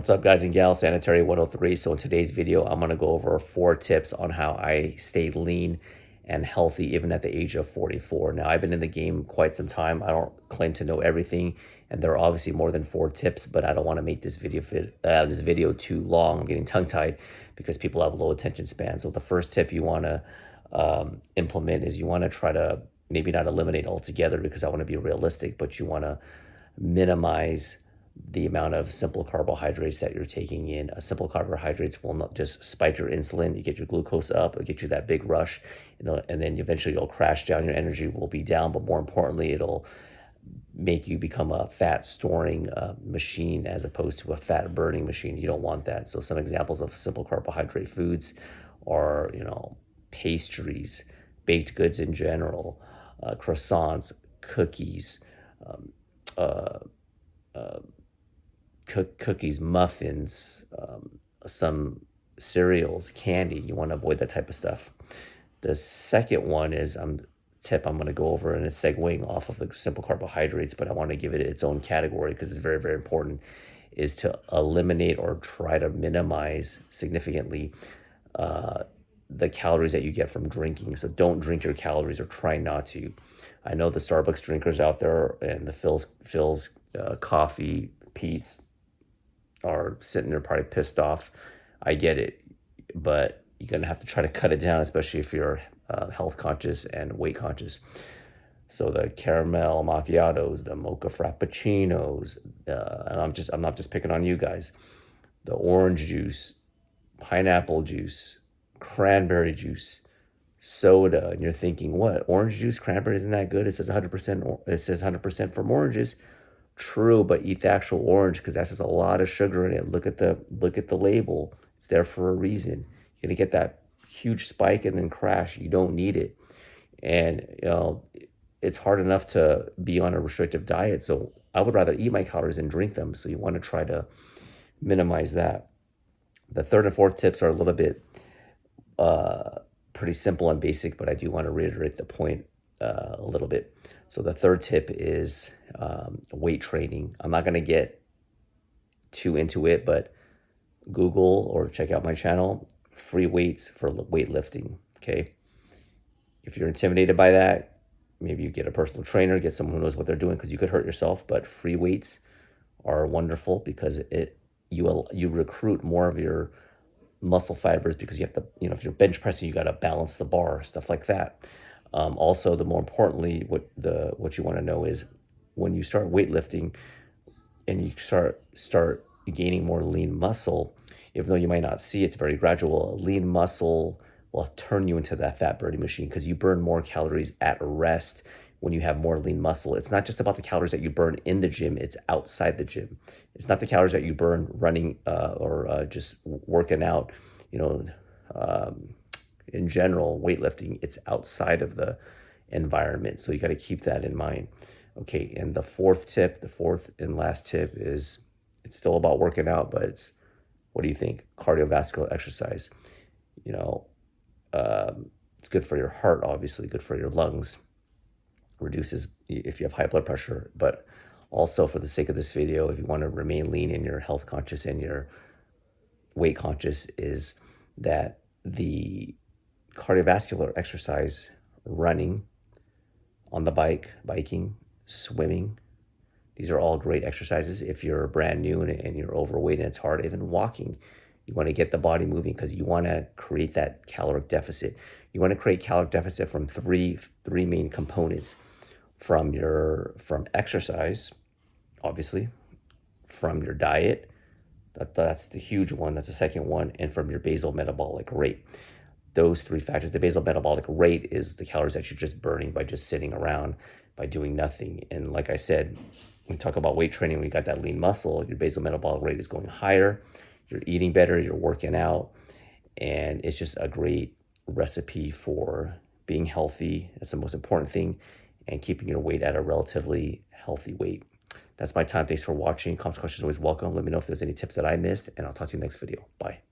What's up, guys and gals? Sanitary 103. So in today's video, I'm going to go over 4 tips on how I stay lean and healthy even at the age of 44. Now, I've been in the game quite some time. I don't claim to know everything, and there are obviously more than 4 tips, but I don't want to make this video too long. I'm getting tongue-tied because people have low attention spans. So the first tip you want to implement is you want to try to maybe not eliminate altogether, because I want to be realistic, but you want to minimize the amount of simple carbohydrates that you're taking in. Simple carbohydrates will not just spike your insulin, you get your glucose up, it'll get you that big rush, and then eventually you'll crash down, your energy will be down, but more importantly, it'll make you become a fat storing machine as opposed to a fat burning machine. You don't want that. So some examples of simple carbohydrate foods are, pastries, baked goods in general, croissants, cookies, cookies, muffins, some cereals, candy. You want to avoid that type of stuff. The second one is tip I'm going to go over, and it's segueing off of the simple carbohydrates, but I want to give it its own category because it's very, very important, is to eliminate or try to minimize significantly the calories that you get from drinking. So don't drink your calories, or try not to. I know the Starbucks drinkers out there and the Phil's coffee Pete's are sitting there probably pissed off. I get it, but you're gonna have to try to cut it down, especially if you're health conscious and weight conscious. So the caramel macchiatos, the mocha frappuccinos, and I'm not just picking on you guys. The orange juice, pineapple juice, cranberry juice, soda, and you're thinking, what? Orange juice, cranberry isn't that good? It says 100%. It says 100% from oranges. True, but eat the actual orange, because that has a lot of sugar in it. Look at the label. It's there for a reason. You're gonna get that huge spike and then crash. You don't need it. And it's hard enough to be on a restrictive diet. So I would rather eat my calories than drink them. So you want to try to minimize that. The third and fourth tips are a little bit pretty simple and basic, but I do want to reiterate the point a little bit. So the third tip is weight training. I'm not going to get too into it, but Google or check out my channel, free weights for weightlifting, okay? If you're intimidated by that, maybe you get a personal trainer, get someone who knows what they're doing, because you could hurt yourself, but free weights are wonderful because you recruit more of your muscle fibers, because you have to, if you're bench pressing, you got to balance the bar, stuff like that. Also, the more importantly, what you want to know is when you start weightlifting and you start gaining more lean muscle, even though you might not see it's very gradual, lean muscle will turn you into that fat burning machine, because you burn more calories at rest when you have more lean muscle. It's not just about the calories that you burn in the gym, it's outside the gym. It's not the calories that you burn running or just working out, in general, weightlifting. It's outside of the environment. So you got to keep that in mind. Okay, and the fourth and last tip is, it's still about working out, but what do you think? Cardiovascular exercise. It's good for your heart, obviously, good for your lungs, reduces if you have high blood pressure, but also, for the sake of this video, if you want to remain lean and you're health conscious and you're weight conscious, is that the cardiovascular exercise, running, on the biking, swimming, these are all great exercises. If you're brand new and you're overweight and it's hard, even walking, you want to get the body moving, because you want to create that caloric deficit. You want to create caloric deficit from three main components: from exercise, obviously, from your diet, that's the huge one, that's the second one, and from your basal metabolic rate. Those 3 factors. The basal metabolic rate is the calories that you're just burning by just sitting around, by doing nothing. And like I said, when we talk about weight training, when you got that lean muscle, your basal metabolic rate is going higher, you're eating better, you're working out, and it's just a great recipe for being healthy. That's the most important thing, and keeping your weight at a relatively healthy weight. That's my time. Thanks for watching. Comments, questions, always welcome. Let me know if there's any tips that I missed, and I'll talk to you next video. Bye.